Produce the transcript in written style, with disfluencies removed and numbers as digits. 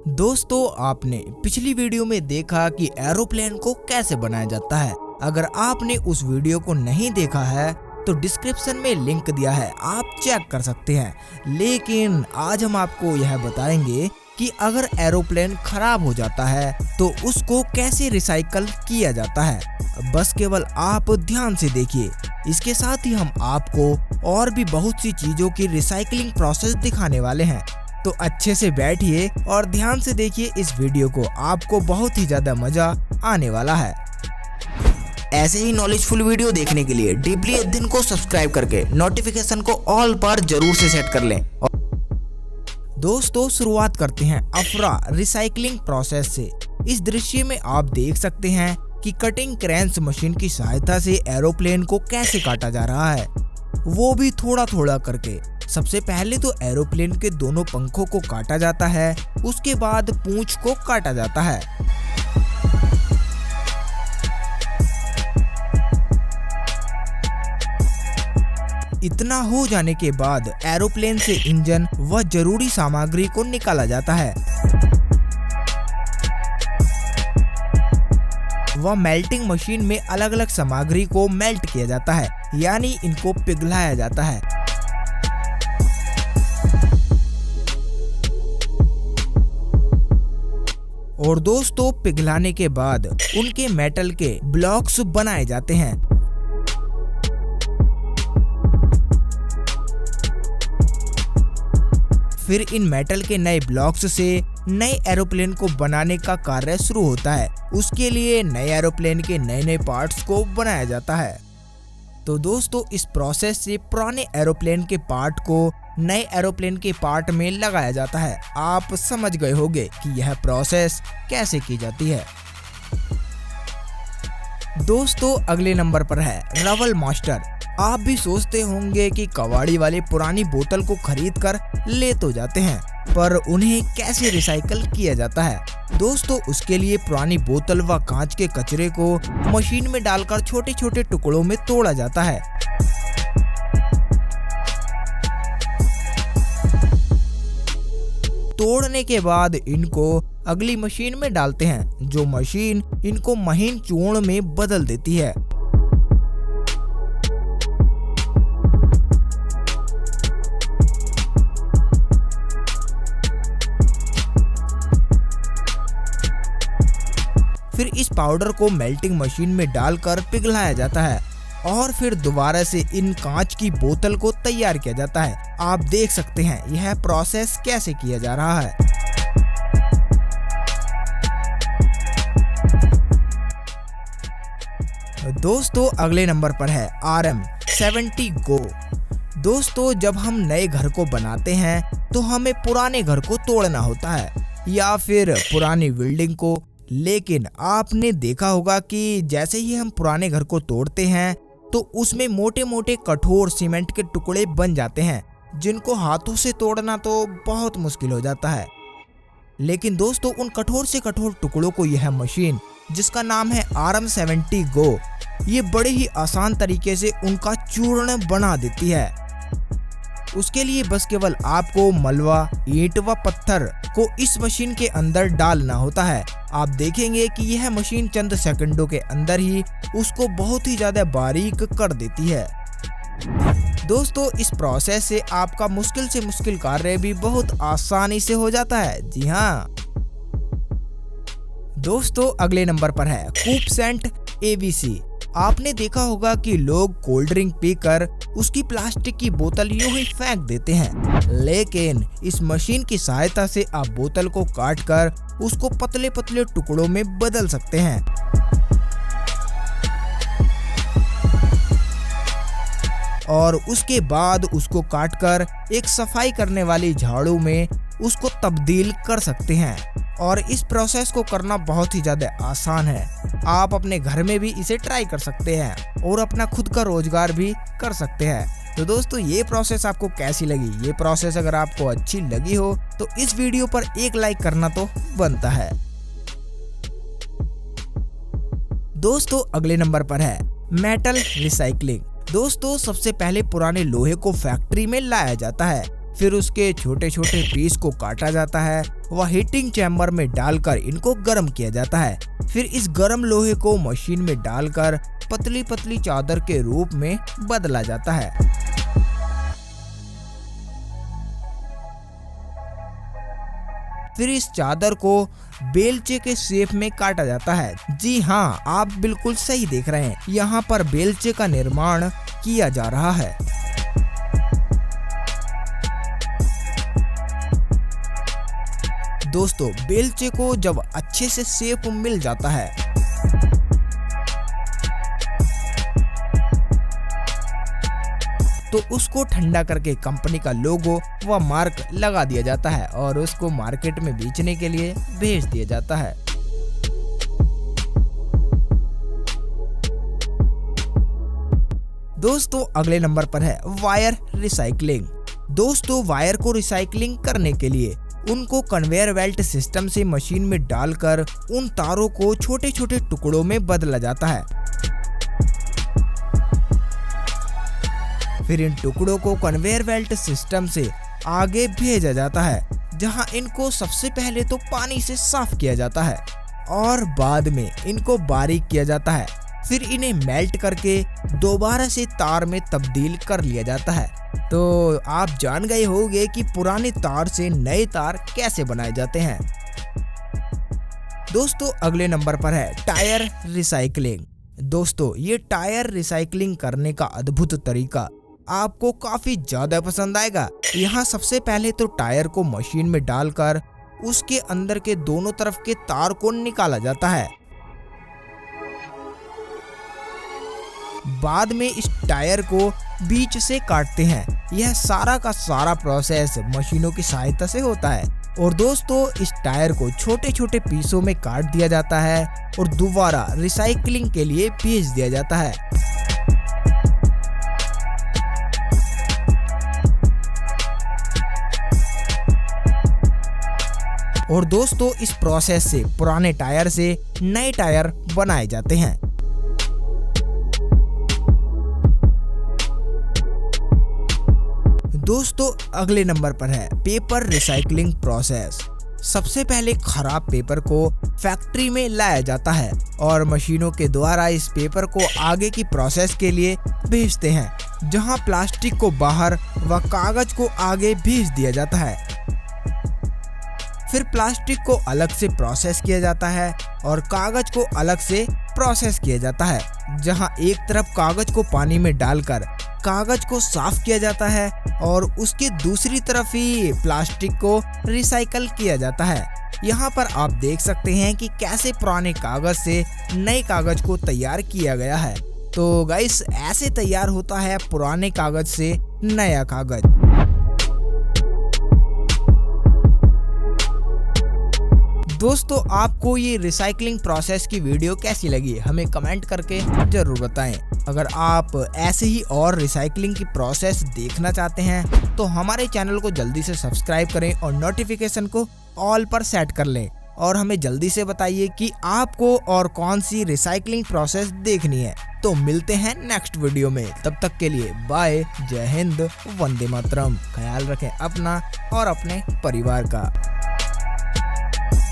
दोस्तों, आपने पिछली वीडियो में देखा कि एरोप्लेन को कैसे बनाया जाता है। अगर आपने उस वीडियो को नहीं देखा है तो डिस्क्रिप्शन में लिंक दिया है, आप चेक कर सकते हैं। लेकिन आज हम आपको यह बताएंगे कि अगर एरोप्लेन खराब हो जाता है तो उसको कैसे रिसाइकल किया जाता है। बस केवल आप ध्यान से देखिए। इसके साथ ही हम आपको और भी बहुत सी चीजों की रिसाइकलिंग प्रोसेस दिखाने वाले हैं। तो अच्छे से बैठिए और ध्यान से देखिए इस वीडियो को, आपको बहुत ही ज्यादा मजा आने वाला है। ऐसे ही नॉलेजफुल वीडियो देखने के लिए डीपली अध्ययन को सब्सक्राइब करके नोटिफिकेशन को ऑल पर जरूर से सेट कर लें। दोस्तों, शुरुआत करते हैं अफरा रिसाइकलिंग प्रोसेस से। इस दृश्य में आप देख सकते हैं कि कटिंग क्रेन्स मशीन की सहायता से एरोप्लेन को कैसे काटा जा रहा है, वो भी थोड़ा थोड़ा करके। सबसे पहले तो एरोप्लेन के दोनों पंखों को काटा जाता है, उसके बाद पूंछ को काटा जाता है। इतना हो जाने के बाद एरोप्लेन से इंजन व जरूरी सामग्री को निकाला जाता है। वह मेल्टिंग मशीन में अलग अलग सामग्री को मेल्ट किया जाता है, यानी इनको पिघलाया जाता है। और दोस्तों, पिघलाने के बाद उनके मेटल के ब्लॉक्स बनाए जाते हैं। फिर इन मेटल के नए ब्लॉक्स से नए एरोप्लेन को बनाने का कार्य शुरू होता है। उसके लिए नए एरोप्लेन के नए नए पार्ट्स को बनाया जाता है। तो दोस्तों, इस प्रोसेस से पुराने एरोप्लेन के पार्ट को नए एरोप्लेन के पार्ट में लगाया जाता है। आप समझ गए होंगे कि यह प्रोसेस कैसे की जाती है। दोस्तों, अगले नंबर पर है रवल मास्टर। आप भी सोचते होंगे कि कबाड़ी वाले पुरानी बोतल को खरीद कर ले तो जाते हैं, पर उन्हें कैसे रिसाइकल किया जाता है। दोस्तों, उसके लिए पुरानी बोतल व कांच के कचरे को मशीन में डालकर छोटे छोटे टुकड़ों में तोड़ा जाता है। तोड़ने के बाद इनको अगली मशीन में डालते हैं, जो मशीन इनको महीन चूर्ण में बदल देती है। फिर इस पाउडर को मेल्टिंग मशीन में डालकर पिघलाया जाता है और फिर दोबारा से इन कांच की बोतल को तैयार किया जाता है। आप देख सकते हैं यह प्रोसेस कैसे किया जा रहा है। दोस्तों, अगले नंबर पर है RM70 GO। दोस्तों, जब हम नए घर को बनाते हैं तो हमें पुराने घर को तोड़ना होता है या फिर पुरानी बिल्डिंग को। लेकिन आपने देखा होगा कि जैसे ही हम पुराने घर को तोड़ते हैं तो उसमें मोटे मोटे कठोर सीमेंट के टुकड़े बन जाते हैं, जिनको हाथों से तोड़ना तो बहुत मुश्किल हो जाता है। लेकिन दोस्तों, उन कठोर से कठोर टुकड़ों को यह मशीन, जिसका नाम है RM70 GO, ये बड़े ही आसान तरीके से उनका चूर्ण बना देती है। उसके लिए बस केवल आपको मलबा, ईंट व पत्थर को इस मशीन के अंदर डालना होता है। आप देखेंगे कि यह मशीन चंद सेकंडों के अंदर ही उसको बहुत ही ज्यादा बारीक कर देती है। दोस्तों, इस प्रोसेस से आपका मुश्किल से मुश्किल कार्य भी बहुत आसानी से हो जाता है। जी हाँ दोस्तों, अगले नंबर पर है कूपसेंट ABC। आपने देखा होगा कि लोग कोल्ड ड्रिंक पीकर उसकी प्लास्टिक की बोतल यूं ही फेंक देते हैं, लेकिन इस मशीन की सहायता से आप बोतल को काटकर उसको पतले पतले टुकड़ों में बदल सकते हैं। और उसके बाद उसको काटकर एक सफाई करने वाली झाड़ू में उसको तब्दील कर सकते हैं। और इस प्रोसेस को करना बहुत ही ज्यादा आसान है। आप अपने घर में भी इसे ट्राई कर सकते हैं और अपना खुद का रोजगार भी कर सकते हैं। तो दोस्तों, ये प्रोसेस आपको कैसी लगी? ये प्रोसेस अगर आपको अच्छी लगी हो तो इस वीडियो पर एक लाइक करना तो बनता है। दोस्तों, अगले नंबर पर है मेटल रिसाइकलिंग। दोस्तों, सबसे पहले पुराने लोहे को फैक्ट्री में लाया जाता है फिर उसके छोटे छोटे पीस को काटा जाता है व हीटिंग चैम्बर में डालकर इनको गर्म किया जाता है। फिर इस गर्म लोहे को मशीन में डालकर पतली पतली चादर के रूप में बदला जाता है। फिर इस चादर को बेलचे के शेप में काटा जाता है। जी हाँ, आप बिल्कुल सही देख रहे हैं, यहाँ पर बेलचे का निर्माण किया जा रहा है। दोस्तों, बेलचे को जब अच्छे से शेप मिल जाता है तो उसको ठंडा करके कंपनी का लोगो व मार्क लगा दिया जाता है और उसको मार्केट में बेचने के लिए भेज दिया जाता है। दोस्तों, अगले नंबर पर है वायर रिसाइकलिंग। दोस्तों, वायर को रिसाइकलिंग करने के लिए उनको कन्वेयर बेल्ट सिस्टम से मशीन में डालकर उन तारों को छोटे छोटे टुकड़ों में बदला जाता है। फिर इन टुकड़ों को कन्वेयर बेल्ट सिस्टम से आगे भेजा जाता है, जहां इनको सबसे पहले तो पानी से साफ किया जाता है और बाद में इनको बारीक किया जाता है। फिर इन्हें मेल्ट करके दोबारा से तार में तब्दील कर लिया जाता है। तो आप जान गए होंगे कि पुराने तार से नए तार कैसे बनाए जाते हैं। दोस्तों, अगले नंबर पर है टायर रिसाइकलिंग। दोस्तों, ये टायर रिसाइकलिंग करने का अद्भुत तरीका आपको काफी ज्यादा पसंद आएगा। यहाँ सबसे पहले तो टायर को मशीन में डालकर उसके अंदर के दोनों तरफ के तार को निकाला जाता है। बाद में इस टायर को बीच से काटते हैं। यह सारा का सारा प्रोसेस मशीनों की सहायता से होता है। और दोस्तों, इस टायर को छोटे छोटे पीसों में काट दिया जाता है और दोबारा रिसाइकलिंग के लिए भेज दिया जाता है। और दोस्तों, इस प्रोसेस से पुराने टायर से नए टायर बनाए जाते हैं। दोस्तों, अगले नंबर पर है पेपर रिसाइकलिंग प्रोसेस। सबसे पहले खराब पेपर को फैक्ट्री में लाया जाता है और मशीनों के द्वारा इस पेपर को आगे की प्रोसेस के लिए भेजते हैं, जहां प्लास्टिक को बाहर व कागज को आगे भेज दिया जाता है। फिर प्लास्टिक को अलग से प्रोसेस किया जाता है और कागज को अलग से प्रोसेस किया जाता है, जहां एक तरफ कागज को पानी में डालकर कागज को साफ किया जाता है और उसकी दूसरी तरफ ही प्लास्टिक को रिसाइकल किया जाता है। यहाँ पर आप देख सकते हैं कि कैसे पुराने कागज से नए कागज को तैयार किया गया है। तो गाइस, ऐसे तैयार होता है पुराने कागज से नया कागज। दोस्तों, आपको ये रिसाइकलिंग प्रोसेस की वीडियो कैसी लगी हमें कमेंट करके जरूर बताएं। अगर आप ऐसे ही और रिसाइकलिंग की प्रोसेस देखना चाहते हैं तो हमारे चैनल को जल्दी से सब्सक्राइब करें और नोटिफिकेशन को ऑल पर सेट कर लें और हमें जल्दी से बताइए कि आपको और कौन सी रिसाइकलिंग प्रोसेस देखनी है। तो मिलते हैं नेक्स्ट वीडियो में, तब तक के लिए बाय, जय हिंद, वंदे मातरम। ख्याल रखें अपना और अपने परिवार का।